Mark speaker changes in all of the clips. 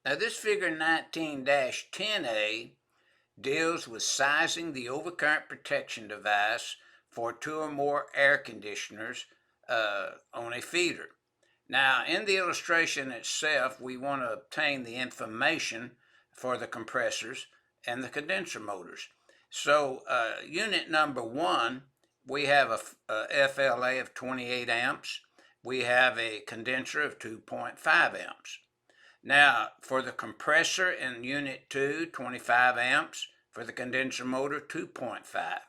Speaker 1: Now this figure 19-10A deals with sizing the overcurrent protection device for 2 or more air conditioners on a feeder. Now in the illustration itself, we want to obtain the information for the compressors and the condenser motors. So unit number 1, we have a FLA of 28 amps. We have a condenser of 2.5 amps. Now, for the compressor in unit 2, 25 amps. For the condenser motor, 2.5.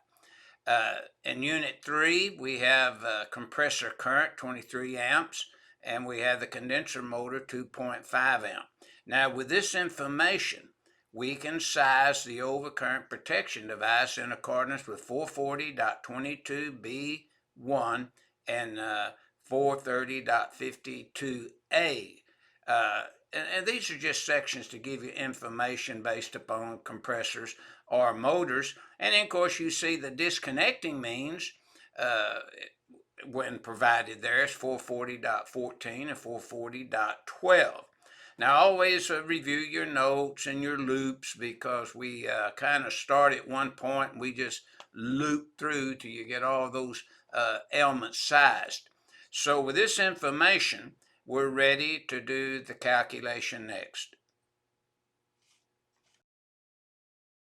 Speaker 1: In unit 3, we have compressor current, 23 amps, and we have the condenser motor, 2.5 amp. Now, with this information, we can size the overcurrent protection device in accordance with 440.22b1 and 430.52a. And these are just sections to give you information based upon compressors or motors. And then, of course, you see the disconnecting means when provided there is 440.14 and 440.12. Now, always review your notes and your loops, because we kind of start at one point and we just loop through till you get all those elements sized. So with this information, we're ready to do the calculation next.